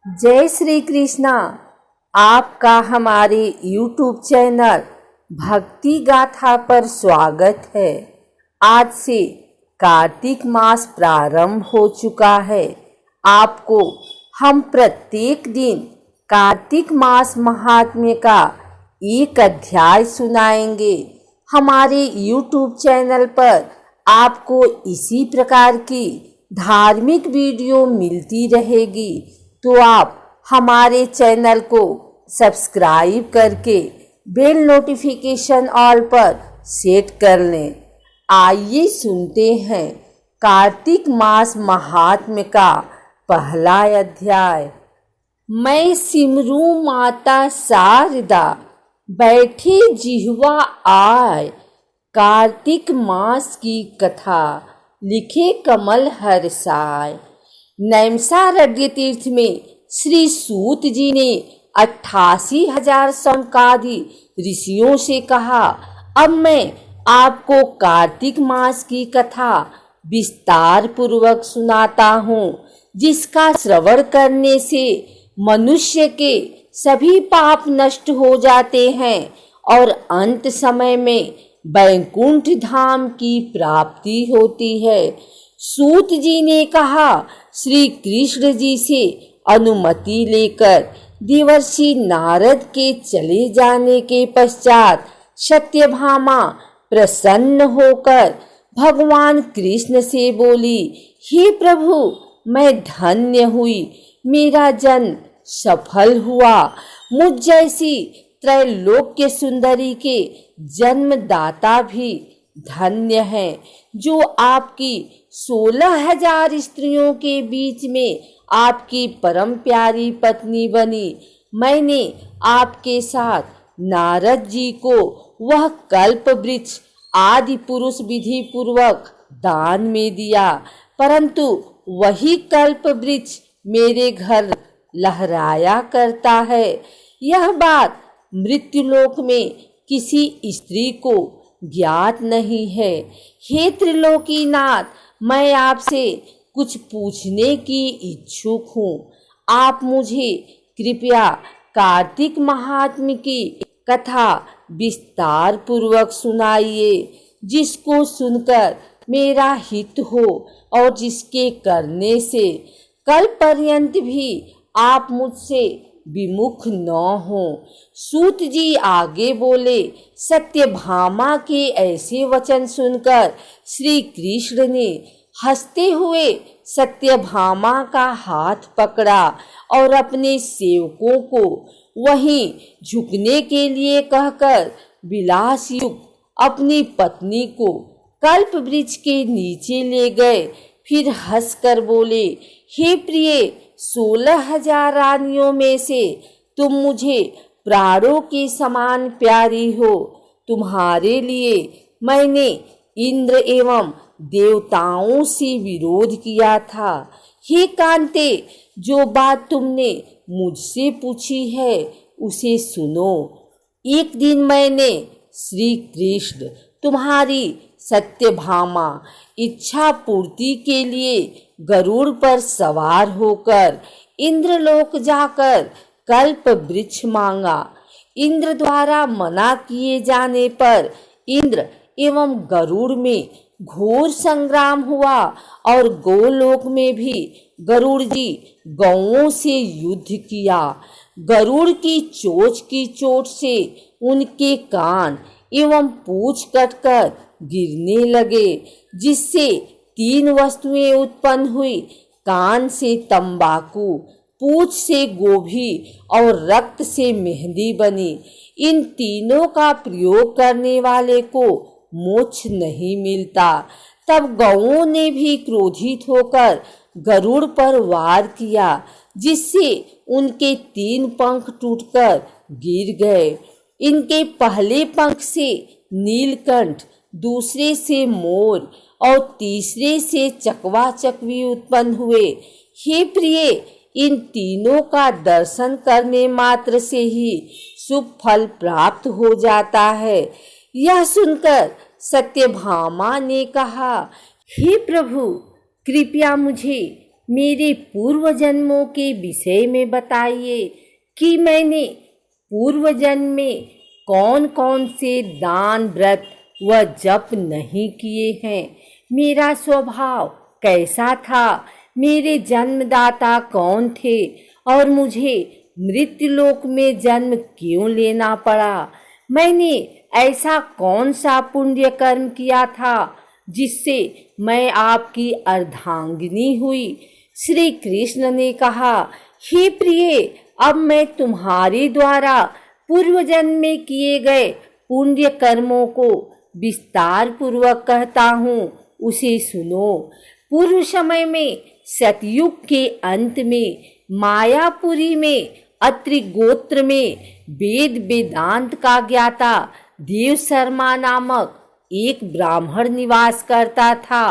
जय श्री कृष्णा। आपका हमारे YouTube चैनल भक्ति गाथा पर स्वागत है। आज से कार्तिक मास प्रारंभ हो चुका है। आपको हम प्रत्येक दिन कार्तिक मास महात्म्य का एक अध्याय सुनाएंगे। हमारे YouTube चैनल पर आपको इसी प्रकार की धार्मिक वीडियो मिलती रहेगी, तो आप हमारे चैनल को सब्सक्राइब करके बेल नोटिफिकेशन ऑल पर सेट कर लें। आइए सुनते हैं कार्तिक मास महात्म्य का पहला अध्याय। मैं सिमरू माता शारदा, बैठे जिह्वा आय, कार्तिक मास की कथा लिखे कमल हर्षाय। नैमिषारण्य तीर्थ में श्री सूत जी ने 88,000 समकादि ऋषियों से कहा, अब मैं आपको कार्तिक मास की कथा विस्तार पूर्वक सुनाता हूँ, जिसका श्रवण करने से मनुष्य के सभी पाप नष्ट हो जाते हैं और अंत समय में वैकुंठ धाम की प्राप्ति होती है। सूत जी ने कहा, श्री कृष्ण जी से अनुमति लेकर देवर्षि नारद के चले जाने के पश्चात सत्यभामा प्रसन्न होकर भगवान कृष्ण से बोली, हे प्रभु, मैं धन्य हुई, मेरा जन्म सफल हुआ। मुझ जैसी त्रैलोक्य सुंदरी के जन्मदाता भी धन्य है, जो आपकी 16,000 स्त्रियों के बीच में आपकी परम प्यारी पत्नी बनी। मैंने आपके साथ नारद जी को वह कल्प वृक्ष आदि पुरुष विधि पूर्वक दान में दिया, परंतु वही कल्प वृक्ष मेरे घर लहराया करता है। यह बात मृत्युलोक में किसी स्त्री को ज्ञात नहीं है। हे त्रिलोकीनाथ, मैं आपसे कुछ पूछने की इच्छुक हूँ। आप मुझे कृपया कार्तिक महात्म्य की कथा विस्तार पूर्वक सुनाइए, जिसको सुनकर मेरा हित हो और जिसके करने से कल पर्यंत भी आप मुझसे विमुख न हो। सूत जी आगे बोले, सत्यभामा के ऐसे वचन सुनकर श्री कृष्ण ने हंसते हुए सत्यभामा का हाथ पकड़ा और अपने सेवकों को वहीं झुकने के लिए कहकर विलास युक्त अपनी पत्नी को कल्प वृक्ष के नीचे ले गए। फिर हंसकर बोले, हे प्रिय, 16,000 रानियों में से तुम मुझे प्राणों के समान प्यारी हो। तुम्हारे लिए मैंने इंद्र एवं देवताओं से विरोध किया था। हे कांते, जो बात तुमने मुझसे पूछी है उसे सुनो। एक दिन मैंने श्री कृष्ण तुम्हारी सत्यभामा इच्छा पूर्ति के लिए गरुड़ पर सवार होकर इंद्रलोक जाकर कल्प वृक्ष मांगा। इंद्र द्वारा मना किए जाने पर इंद्र एवं गरुड़ में घोर संग्राम हुआ और गोलोक में भी गरुड़ जी गौओं से युद्ध किया। गरुड़ की चोट से उनके कान एवं पूंछ कटकर गिरने लगे, जिससे 3 वस्तुएं उत्पन्न हुई। कान से तंबाकू, पूंछ से गोभी और रक्त से मेहंदी बनी। इन तीनों का प्रयोग करने वाले को मोक्ष नहीं मिलता। तब गौओं ने भी क्रोधित होकर गरुड़ पर वार किया, जिससे उनके 3 पंख टूटकर गिर गए। इनके पहले पंख से नीलकंठ, दूसरे से मोर और तीसरे से चकवा चकवी उत्पन्न हुए। हे प्रिय, इन तीनों का दर्शन करने मात्र से ही शुभ फल प्राप्त हो जाता है। यह सुनकर सत्यभामा ने कहा, हे प्रभु, कृपया मुझे मेरे पूर्व जन्मों के विषय में बताइए कि मैंने पूर्व जन्म में कौन कौन से दान, व्रत व जप नहीं किए हैं। मेरा स्वभाव कैसा था, मेरे जन्मदाता कौन थे और मुझे मृत्युलोक में जन्म क्यों लेना पड़ा। मैंने ऐसा कौन सा पुण्य कर्म किया था जिससे मैं आपकी अर्धांगिनी हुई। श्री कृष्ण ने कहा, हे प्रिय, अब मैं तुम्हारे द्वारा पूर्व जन्म में किए गए पुण्य कर्मों को विस्तार पूर्वक कहता हूँ, उसे सुनो। पूर्व समय में सतयुग के अंत में मायापुरी में अत्रि गोत्र में वेद वेदांत का ज्ञाता देव शर्मा नामक एक ब्राह्मण निवास करता था।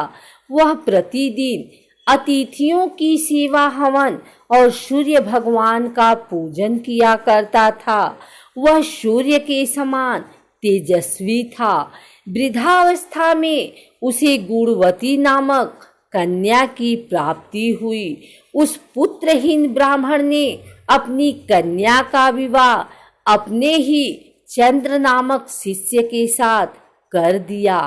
वह प्रतिदिन अतिथियों की सेवा, हवन और सूर्य भगवान का पूजन किया करता था। वह सूर्य के समान तेजस्वी था। वृद्धावस्था में उसे गुणवती नामक कन्या की प्राप्ति हुई। उस पुत्रहीन ब्राह्मण ने अपनी कन्या का विवाह अपने ही चंद्र नामक शिष्य के साथ कर दिया।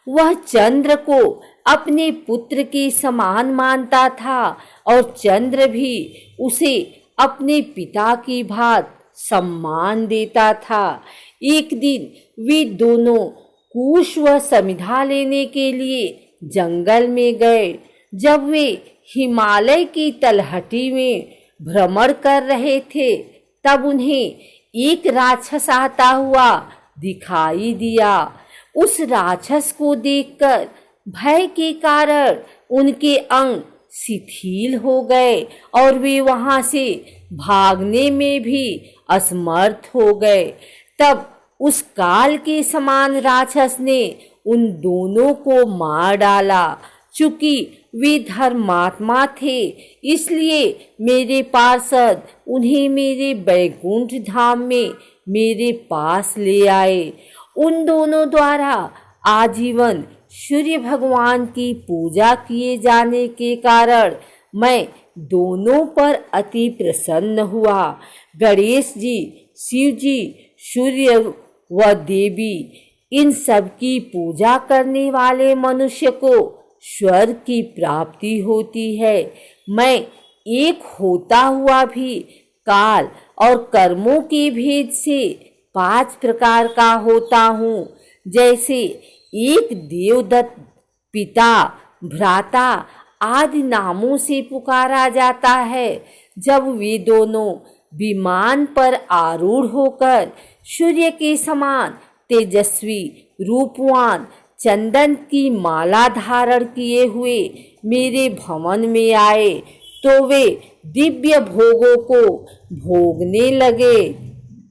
वह चंद्र को अपने पुत्र के समान मानता था और चंद्र भी उसे अपने पिता की भांति सम्मान देता था। एक दिन वे दोनों कुश व समिधा लेने के लिए जंगल में गए। जब वे हिमालय की तलहटी में भ्रमण कर रहे थे, तब उन्हें एक राक्षस आता हुआ दिखाई दिया। उस राक्षस को देखकर भय के कारण उनके अंग शिथिल हो गए और वे वहां से भागने में भी असमर्थ हो गए। तब उस काल के समान राक्षस ने उन दोनों को मार डाला। चूंकि वे धर्मात्मा थे, इसलिए मेरे पार्षद उन्हें मेरे बैकुंठ धाम में मेरे पास ले आए। उन दोनों द्वारा आजीवन सूर्य भगवान की पूजा किए जाने के कारण मैं दोनों पर अति प्रसन्न हुआ। गणेश जी, शिव जी, सूर्य व देवी, इन सब की पूजा करने वाले मनुष्य को स्वर्ग की प्राप्ति होती है। मैं एक होता हुआ भी काल और कर्मों के भेद से 5 प्रकार का होता हूँ। जैसे एक देवदत्त, पिता, भ्राता आदि नामों से पुकारा जाता है। जब वे दोनों विमान पर आरूढ़ होकर सूर्य के समान तेजस्वी, रूपवान, चंदन की माला धारण किए हुए मेरे भवन में आए, तो वे दिव्य भोगों को भोगने लगे।